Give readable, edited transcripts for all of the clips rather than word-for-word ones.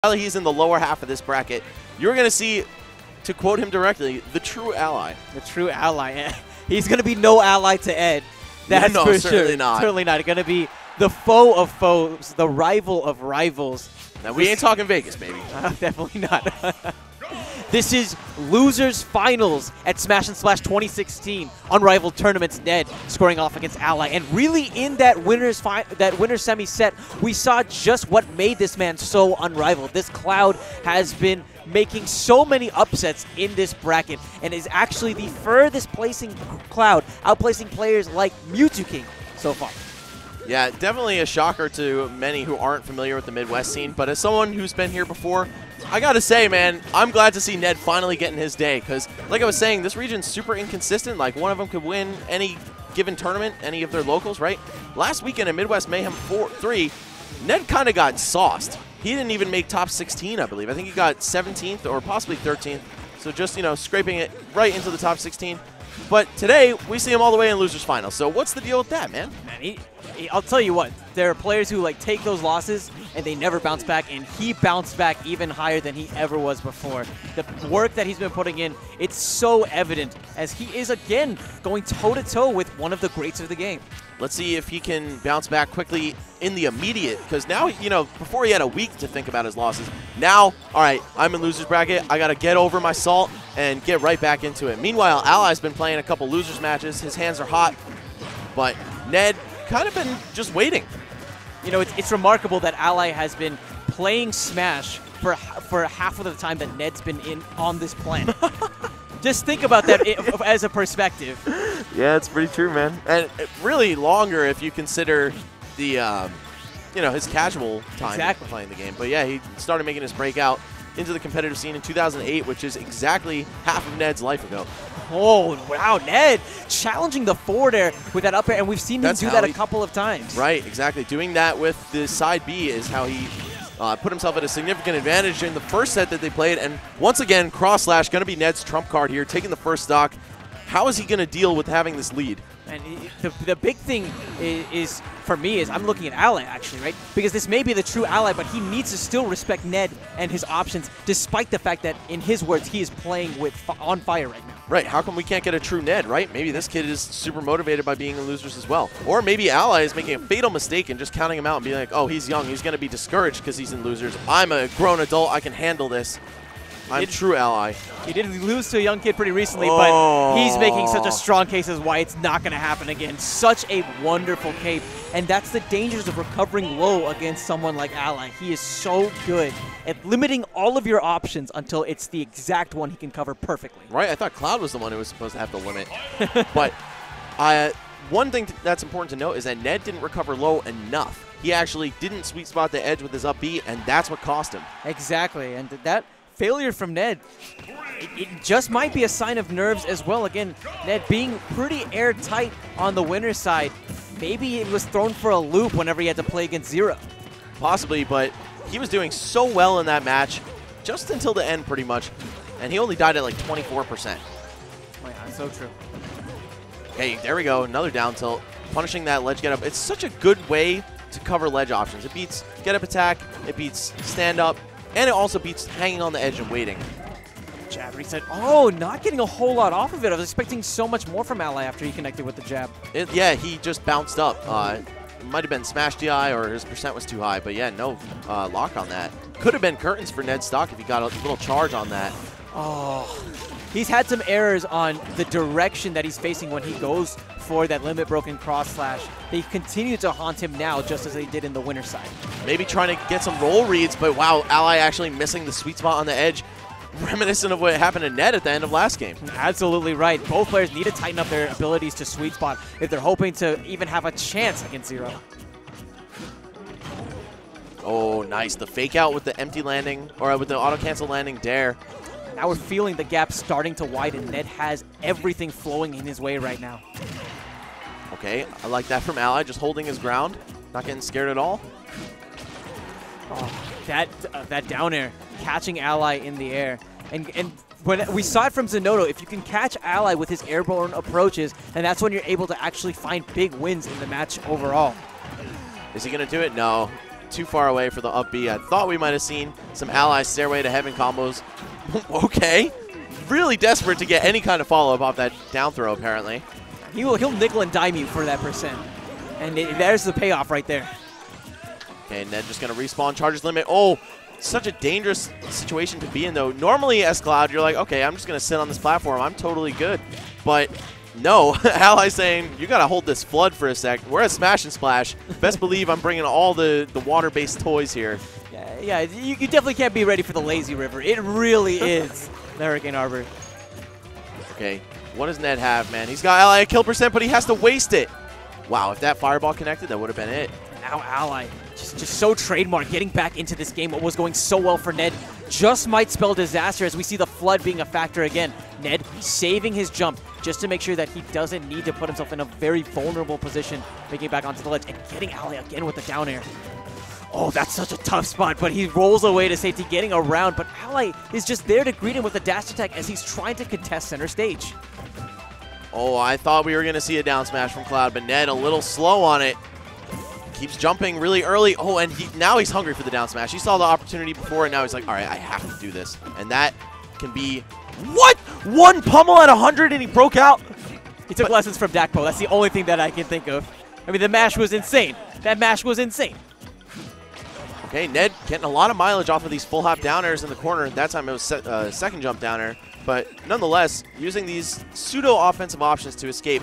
While he's in the lower half of this bracket, you're going to see, to quote him directly, the true ally. The true ally. He's going to be no ally to Ed. That's no, for certainly sure. not. Certainly not. Going to be the foe of foes, the rival of rivals. Now, we ain't talking Vegas, baby. Definitely not. This is Losers Finals at Smash and Splash 2016. Unrivaled Tournaments, Ned scoring off against Ally. And really in that winner's semi set, we saw just what made this man so unrivaled. This Cloud has been making so many upsets in this bracket and is actually the furthest placing Cloud, outplacing players like Mewtwo King so far. Yeah, definitely a shocker to many who aren't familiar with the Midwest scene, but as someone who's been here before, I gotta say, man, I'm glad to see Ned finally getting his day, because like I was saying, this region's super inconsistent. Like, one of them could win any given tournament, any of their locals, right? Last weekend in Midwest Mayhem 3, Ned kind of got sauced. He didn't even make top 16, I believe. I think he got 17th or possibly 13th, so just, you know, scraping it right into the top 16. But today, we see him all the way in Losers Finals. So what's the deal with that, man? Man, I'll tell you what, there are players who like take those losses and they never bounce back, and he bounced back even higher than he ever was before. The work that he's been putting in, it's so evident as he is again going toe-to-toe with one of the greats of the game. Let's see if he can bounce back quickly in the immediate, because now, you know, before he had a week to think about his losses. Now, all right, I'm in losers bracket. I got to get over my salt and get right back into it. Meanwhile, Ally's been playing a couple losers matches. His hands are hot, but Ned kind of been just waiting. You know, it's remarkable that Ally has been playing Smash for half of the time that Ned's been on this planet. Just think about that as a perspective. Yeah, it's pretty true, man. And really longer if you consider the, you know, his casual time playing the game. But yeah, he started making his breakout into the competitive scene in 2008, which is exactly half of Ned's life ago. Oh, wow, Ned challenging the forward air with that up air, and we've seen him do that a couple of times. Right, exactly. Doing that with the side B is how he put himself at a significant advantage in the first set that they played. And once again, cross slash going to be Ned's trump card here, taking the first stock. How is he going to deal with having this lead? And the big thing is, for me, is I'm looking at Ally, actually, right? Because this may be the true ally, but he needs to still respect Ned and his options, despite the fact that, in his words, he is playing on fire right now. Right, how come we can't get a true Ned, right? Maybe this kid is super motivated by being in losers as well. Or maybe Ally is making a fatal mistake and just counting him out and being like, oh, he's young, he's going to be discouraged because he's in losers. I'm a grown adult, I can handle this. I'm true Ally. He did lose to a young kid pretty recently, but he's making such a strong case as why it's not going to happen again. Such a wonderful cape, and that's the dangers of recovering low against someone like Ally. He is so good at limiting all of your options until it's the exact one he can cover perfectly. Right, I thought Cloud was the one who was supposed to have the limit. But one thing that's important to note is that Ned didn't recover low enough. He actually didn't sweet spot the edge with his up B, and that's what cost him. Exactly, and that failure from Ned, it just might be a sign of nerves as well. Again, Ned being pretty airtight on the winner's side. Maybe it was thrown for a loop whenever he had to play against Zero. Possibly, but he was doing so well in that match just until the end pretty much, and he only died at like 24%. Oh yeah, so true. Okay, there we go, another down tilt, punishing that ledge get up. It's such a good way to cover ledge options. It beats get up attack, it beats stand up, and it also beats hanging on the edge and waiting. Jab reset. Oh, not getting a whole lot off of it. I was expecting so much more from Ally after he connected with the jab. Yeah, he just bounced up. It might have been smash DI or his percent was too high, but yeah, no lock on that. Could have been curtains for Ned's stock if he got a little charge on that. Oh, he's had some errors on the direction that he's facing when he goes for that limit broken cross slash. They continue to haunt him now, just as they did in the winner's side. Maybe trying to get some roll reads, but wow, Ally actually missing the sweet spot on the edge. Reminiscent of what happened to Ned at the end of last game. Absolutely right. Both players need to tighten up their abilities to sweet spot if they're hoping to even have a chance against Zero. Oh, nice. The fake out with the empty landing, or with the auto-cancel landing dare. Now we're feeling the gap starting to widen. Ned has everything flowing in his way right now. Okay, I like that from Ally, just holding his ground, not getting scared at all. Oh, that down air, catching Ally in the air. And when we saw it from Zenodo, if you can catch Ally with his airborne approaches, then that's when you're able to actually find big wins in the match overall. Is he going to do it? No. too far away for the up B. I thought we might have seen some Ally Stairway to Heaven combos. Okay. Really desperate to get any kind of follow-up off that down throw, apparently. He'll nickel and dime you for that percent. And there's the payoff right there. Okay, Ned just going to respawn, charges limit. Oh, such a dangerous situation to be in, though. Normally, S-Cloud, you're like, okay, I'm just going to sit on this platform. I'm totally good. But no, Ally saying, you got to hold this flood for a sec. We're at Smash and Splash. Best believe I'm bringing all the water-based toys here. Yeah, you definitely can't be ready for the lazy river. It really is the Hurricane Harbor. Okay, what does Ned have, man? He's got Ally at kill percent, but he has to waste it. Wow, if that fireball connected, that would have been it. Now Ally, just so trademark, getting back into this game. What was going so well for Ned just might spell disaster as we see the flood being a factor again. Ned saving his jump just to make sure that he doesn't need to put himself in a very vulnerable position, making it back onto the ledge and getting Ally again with the down air. Oh, that's such a tough spot, but he rolls away to safety, getting around, but Ally is just there to greet him with a dash attack as he's trying to contest center stage. Oh, I thought we were going to see a down smash from Cloud, but Ned a little slow on it. Keeps jumping really early. Oh, and now he's hungry for the down smash. He saw the opportunity before, and now he's like, all right, I have to do this. And that can be... What? One pummel at 100 and he broke out? He took lessons from Dakpo. That's the only thing that I can think of. I mean, the mash was insane. That mash was insane. Okay, Ned getting a lot of mileage off of these full hop down airs in the corner. That time it was second jump down air. But nonetheless, using these pseudo-offensive options to escape.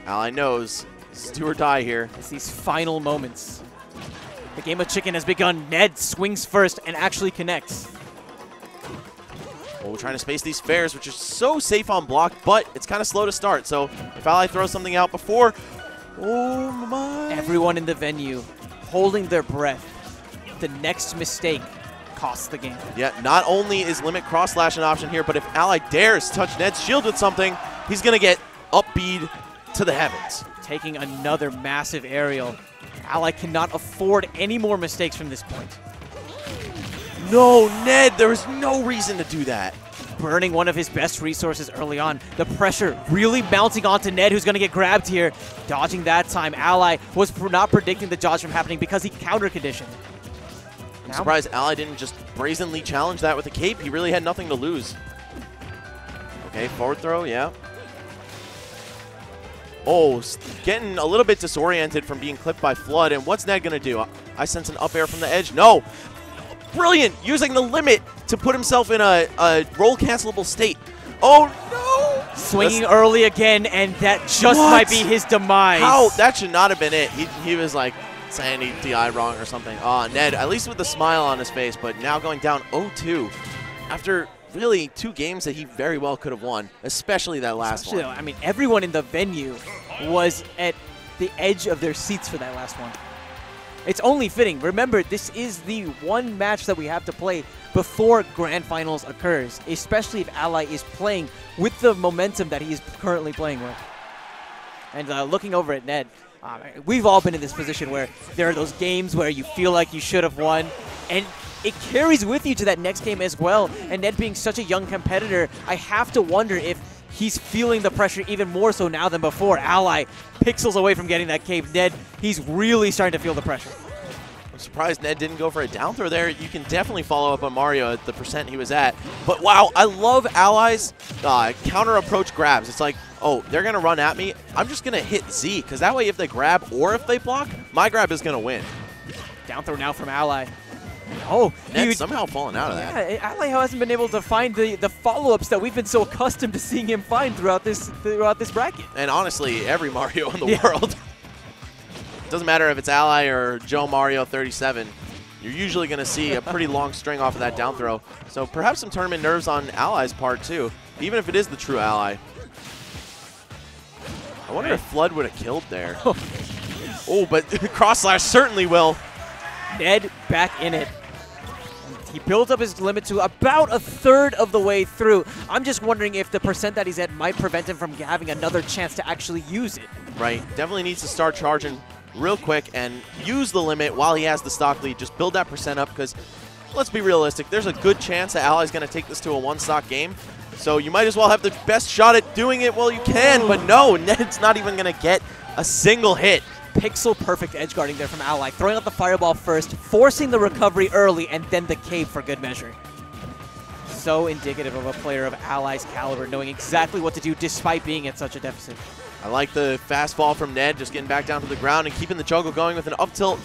Ally knows it's do or die here. It's these final moments. The game of chicken has begun. Ned swings first and actually connects. Oh, we're trying to space these fares, which is so safe on block, but it's kind of slow to start. So if Ally throws something out before, oh my. Everyone in the venue holding their breath. The next mistake costs the game. Yeah, not only is limit cross slash an option here, but if Ally dares touch Ned's shield with something, he's going to get up bead to the heavens. Taking another massive aerial. Ally cannot afford any more mistakes from this point. No, Ned, there was no reason to do that. Burning one of his best resources early on. The pressure really bouncing onto Ned, who's going to get grabbed here. Dodging that time. Ally was not predicting the dodge from happening because he counter-conditioned. I'm surprised Ally didn't just brazenly challenge that with a cape. He really had nothing to lose. Okay, forward throw, yeah. Oh, getting a little bit disoriented from being clipped by Flood. And what's Ned going to do? I sense an up air from the edge. No. Brilliant. Using the limit to put himself in a roll cancelable state. Oh, no. Swinging early again, and that just might be his demise. How? That should not have been it. He was like saying he DI wrong or something. Ned, at least with a smile on his face, but now going down 0-2 after really 2 games that he very well could have won, especially that last one. I mean, everyone in the venue was at the edge of their seats for that last one. It's only fitting. Remember, this is the one match that we have to play before Grand Finals occurs, especially if Ally is playing with the momentum that he is currently playing with. And looking over at Ned, we've all been in this position where there are those games where you feel like you should have won, and it carries with you to that next game as well. And Ned being such a young competitor, I have to wonder if he's feeling the pressure even more so now than before. Ally pixels away from getting that cape. Ned, he's really starting to feel the pressure. I'm surprised Ned didn't go for a down throw there. You can definitely follow up on Mario at the percent he was at. But wow, I love Ally's counter approach grabs. It's like, oh, they're going to run at me. I'm just going to hit Z, because that way if they grab or if they block, my grab is going to win. Down throw now from Ally. Oh, Ned's somehow falling out of that. Yeah, Ally hasn't been able to find the follow-ups that we've been so accustomed to seeing him find throughout this bracket. And honestly, every Mario in the world. Doesn't matter if it's Ally or Joe Mario 37. You're usually going to see a pretty long string off of that down throw. So perhaps some tournament nerves on Ally's part too, even if it is the true Ally. I wonder if Flood would have killed there. Oh, but cross slash certainly will. Ned back in it. He builds up his limit to about a third of the way through. I'm just wondering if the percent that he's at might prevent him from having another chance to actually use it. Right. Definitely needs to start charging real quick and use the limit while he has the stock lead. Just build that percent up, because let's be realistic. There's a good chance that Ally's going to take this to a one-stock game. So you might as well have the best shot at doing it while you can. But no, Ned's not even going to get a single hit. pixel-perfect edge guarding there from Ally, throwing out the fireball first, forcing the recovery early, and then the cape for good measure. So indicative of a player of Ally's caliber, knowing exactly what to do despite being at such a deficit. I like the fastball from Ned, just getting back down to the ground and keeping the juggle going with an up tilt.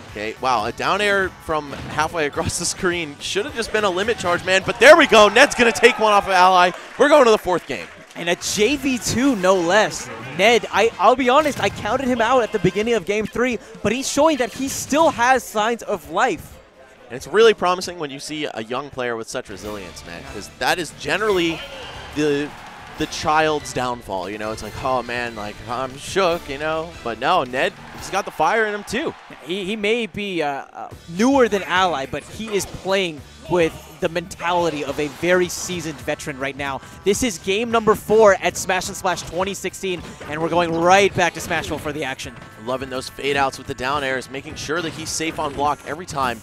Okay, wow, a down air from halfway across the screen. Should have just been a limit charge, man, but there we go. Ned's going to take one off of Ally. We're going to the 4th game. And a JV2, no less. Ned, I'll be honest, I counted him out at the beginning of Game 3, but he's showing that he still has signs of life. And it's really promising when you see a young player with such resilience, man, because that is generally the child's downfall. You know, it's like, oh, man, like, I'm shook, you know. But no, Ned, he's got the fire in him, too. He may be newer than Ally, but he is playing with the mentality of a very seasoned veteran right now. This is game number 4 at Smash & Splash 2016, and we're going right back to Smashville for the action. Loving those fade-outs with the down airs, making sure that he's safe on block every time.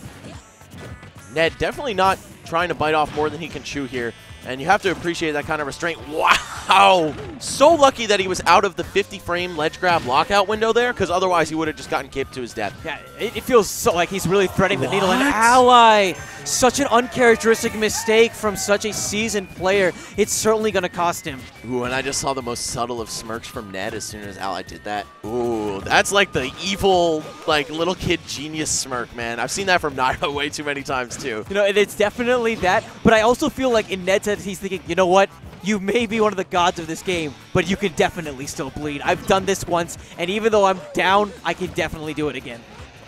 Ned definitely not trying to bite off more than he can chew here, and you have to appreciate that kind of restraint. Wow! So lucky that he was out of the 50-frame ledge grab lockout window there, because otherwise he would have just gotten caped to his death. Yeah, it feels so like he's really threading the needle. And Ally, such an uncharacteristic mistake from such a seasoned player. It's certainly going to cost him. Ooh, and I just saw the most subtle of smirks from Ned as soon as Ally did that. Ooh, that's like the evil, like, little kid genius smirk, man. I've seen that from Nairo way too many times, too. You know, it's definitely that, but I also feel like in Ned's head, he's thinking, you know what? You may be one of the gods of this game, but you can definitely still bleed. I've done this once, and even though I'm down, I can definitely do it again.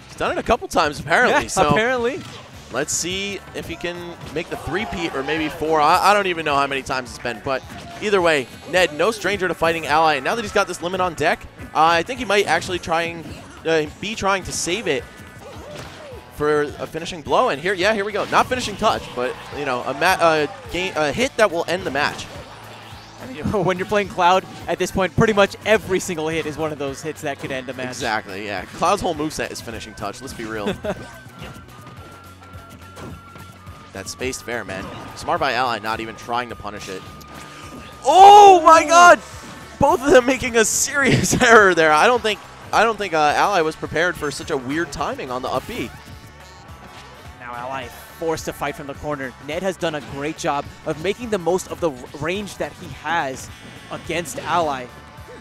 He's done it a couple times, apparently. Yeah, so apparently. Let's see if he can make the 3-peat or maybe 4. I don't even know how many times it's been, but either way, Ned, no stranger to fighting Ally. And now that he's got this limit on deck, I think he might actually be trying to save it for a finishing blow. And here we go. Not finishing touch, but, you know, a hit that will end the match. I mean, when you're playing Cloud, at this point, pretty much every single hit is one of those hits that could end a match. Exactly, yeah. Cloud's whole moveset is finishing touch, let's be real. That spaced fair, man. Smart by Ally, not even trying to punish it. Oh my god! Both of them making a serious error there. I don't think Ally was prepared for such a weird timing on the up B. Now Ally forced to fight from the corner. Ned has done a great job of making the most of the range that he has against Ally.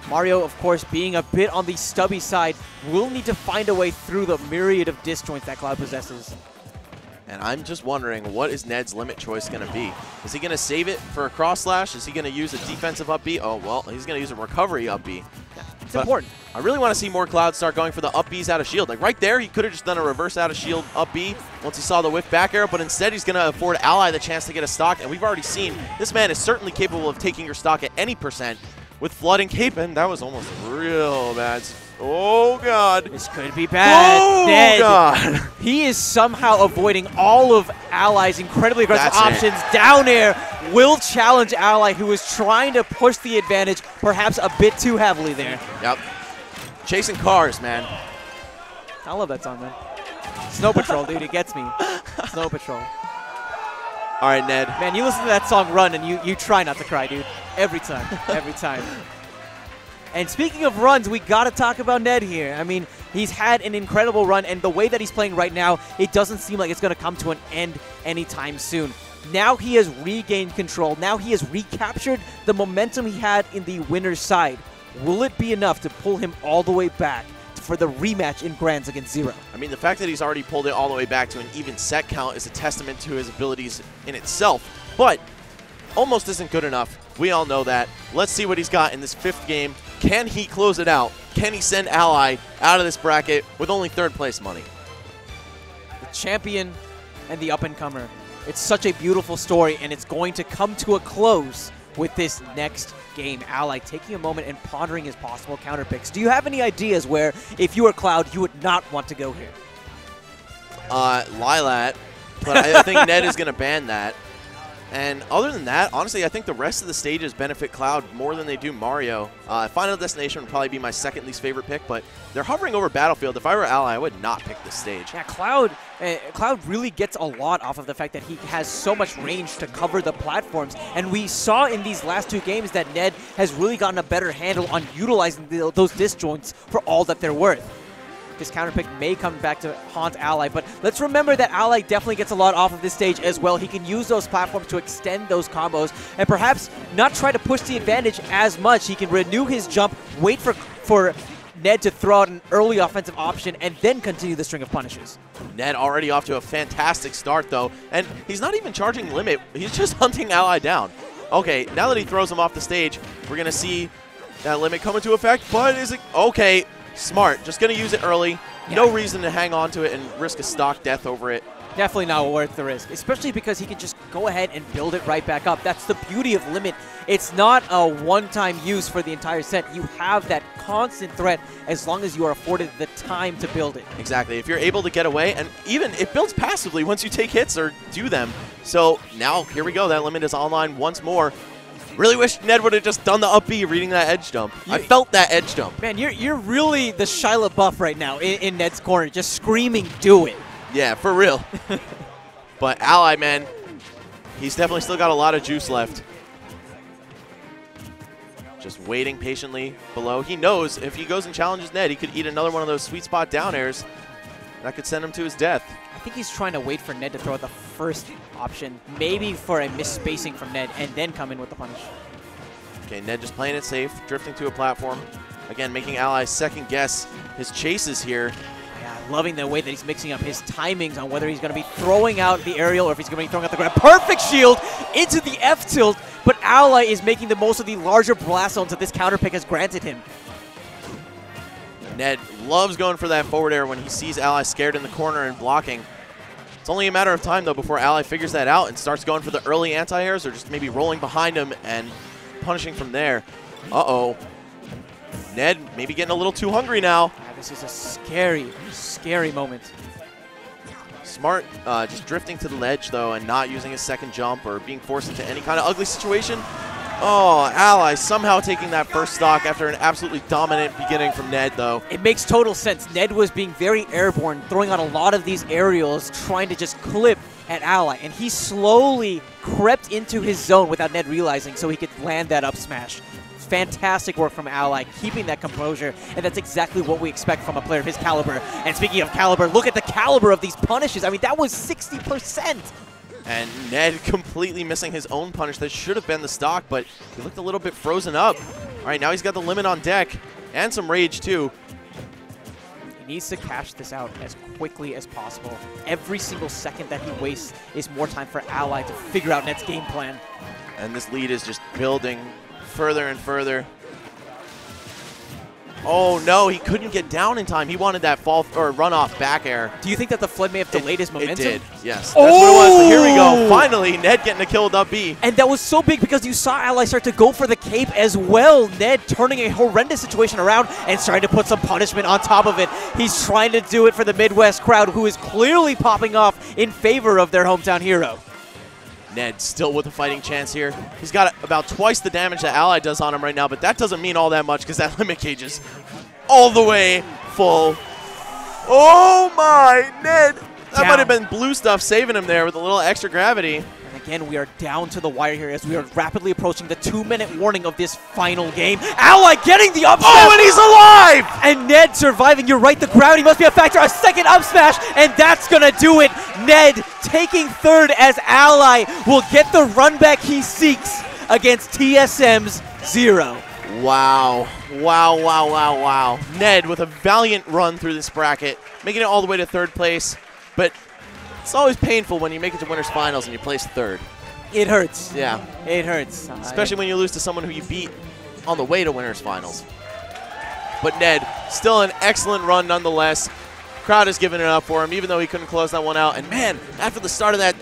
Mario, of course, being a bit on the stubby side, will need to find a way through the myriad of disjoints that Cloud possesses. And I'm just wondering, what is Ned's limit choice going to be? Is he going to save it for a cross slash? Is he going to use a defensive up B? Oh, well, he's going to use a recovery up B. Yeah, it's important. I really want to see more Cloud start going for the up Bs out of shield. Like right there, he could have just done a reverse out of shield up B once he saw the whiff back arrow, but instead he's going to afford Ally the chance to get a stock. And we've already seen this man is certainly capable of taking your stock at any % with Flood and Cape. And that was almost real bad. Oh, God. This could be bad. Oh, Ned, God. He is somehow avoiding all of Ally's incredibly aggressive That's options. Down air will challenge Ally, who is trying to push the advantage perhaps a bit too heavily there. Yep. Chasing cars, man. I love that song, man. Snow Patrol, dude. It gets me. Snow Patrol. All right, Ned. Man, you listen to that song Run, and you try not to cry, dude. Every time. Every time. And speaking of runs, we got to talk about Ned here. I mean, he's had an incredible run, and the way that he's playing right now, it doesn't seem like it's going to come to an end anytime soon. Now he has regained control. Now he has recaptured the momentum he had in the winner's side. Will it be enough to pull him all the way back for the rematch in Grands against Zero? I mean, the fact that he's already pulled it all the way back to an even set count is a testament to his abilities in itself. But almost isn't good enough. We all know that. Let's see what he's got in this 5th game. Can he close it out? Can he send Ally out of this bracket with only 3rd place money? The champion and the up-and-comer. It's such a beautiful story, and it's going to come to a close with this next game. Ally taking a moment and pondering his possible counter picks. Do you have any ideas where, if you were Cloud, you would not want to go here? Lilat, but I think Ned is going to ban that. And other than that, honestly, I think the rest of the stages benefit Cloud more than they do Mario. Final Destination would probably be my second least favorite pick, but they're hovering over Battlefield. If I were Ally, I would not pick this stage. Yeah, Cloud really gets a lot off of the fact that he has so much range to cover the platforms. And we saw in these last 2 games that Ned has really gotten a better handle on utilizing those disjoints for all that they're worth. This counter pick may come back to haunt Ally, but let's remember that Ally definitely gets a lot off of this stage as well. He can use those platforms to extend those combos and perhaps not try to push the advantage as much. He can renew his jump, wait for Ned to throw out an early offensive option, and then continue the string of punishes. Ned already off to a fantastic start, though, and he's not even charging limit. He's just hunting Ally down. Okay, now that he throws him off the stage, we're going to see that limit come into effect, but is it... Okay. Smart. Just going to use it early. Yeah. No reason to hang on to it and risk a stock death over it. Definitely not worth the risk, especially because he can just go ahead and build it right back up. That's the beauty of Limit. It's not a one-time use for the entire set. You have that constant threat as long as you are afforded the time to build it. Exactly. If you're able to get away, and even it builds passively once you take hits or do them. So now, here we go. That Limit is online once more. Really wish Ned would have just done the up B reading that edge jump. I felt that edge jump. Man, you're really the Shia LaBeouf right now in Ned's corner, just screaming, do it. Yeah, for real. But Ally, man, he's definitely still got a lot of juice left. Just waiting patiently below. He knows if he goes and challenges Ned, he could eat another one of those sweet spot down airs. That could send him to his death. I think he's trying to wait for Ned to throw out the first option, maybe for a misspacing from Ned, and then come in with the punish. Okay, Ned just playing it safe, drifting to a platform. Again, making Ally second guess his chases here. Yeah, loving the way that he's mixing up his timings on whether he's going to be throwing out the aerial or if he's going to be throwing out the ground. Perfect shield into the F tilt, but Ally is making the most of the larger blast zones that this counter pick has granted him. Ned loves going for that forward air when he sees Ally scared in the corner and blocking. It's only a matter of time, though, before Ally figures that out and starts going for the early anti-airs or just maybe rolling behind him and punishing from there. Uh-oh. Ned maybe getting a little too hungry now. Yeah, this is a scary, scary moment. Smart just drifting to the ledge, though, and not using his second jump or being forced into any kind of ugly situation. Oh, Ally somehow taking that first stock after an absolutely dominant beginning from Ned, though. It makes total sense. Ned was being very airborne, throwing out a lot of these aerials, trying to just clip at Ally, and he slowly crept into his zone without Ned realizing so he could land that up smash. Fantastic work from Ally, keeping that composure, and that's exactly what we expect from a player of his caliber. And speaking of caliber, look at the caliber of these punishes. I mean, that was 60%. And Ned completely missing his own punish. That should have been the stock, but he looked a little bit frozen up. All right, now he's got the limit on deck and some rage, too. He needs to cash this out as quickly as possible. Every single second that he wastes is more time for Ally to figure out Ned's game plan. And this lead is just building further and further. Oh, no, he couldn't get down in time. He wanted that fall or run-off back air. Do you think that the flood may have delayed his momentum? It did, yes. That's what it was. But here we go. Finally, Ned getting a kill with up B. And that was so big because you saw Ally start to go for the cape as well. Ned turning a horrendous situation around and starting to put some punishment on top of it. He's trying to do it for the Midwest crowd, who is clearly popping off in favor of their hometown hero. Ned still with a fighting chance here. He's got about twice the damage that Ally does on him right now, but that doesn't mean all that much because that limit cage is all the way full. Oh my, Ned! That might have been blue stuff saving him there with a little extra gravity. And again, we are down to the wire here as we are rapidly approaching the 2-minute warning of this final game. Ally getting the up smash! Oh, and he's alive! And Ned surviving. You're right, the gravity must be a factor. A second up smash, and that's gonna do it. Ned taking third as Ally will get the run back he seeks against TSM's 0. Wow. Wow, wow, wow, wow. Ned with a valiant run through this bracket, making it all the way to third place. But it's always painful when you make it to winners finals and you place third. It hurts. Yeah. It hurts. Especially when you lose to someone who you beat on the way to winners finals. But Ned, still an excellent run nonetheless. Crowd is giving it up for him, even though he couldn't close that one out. And man, after the start of that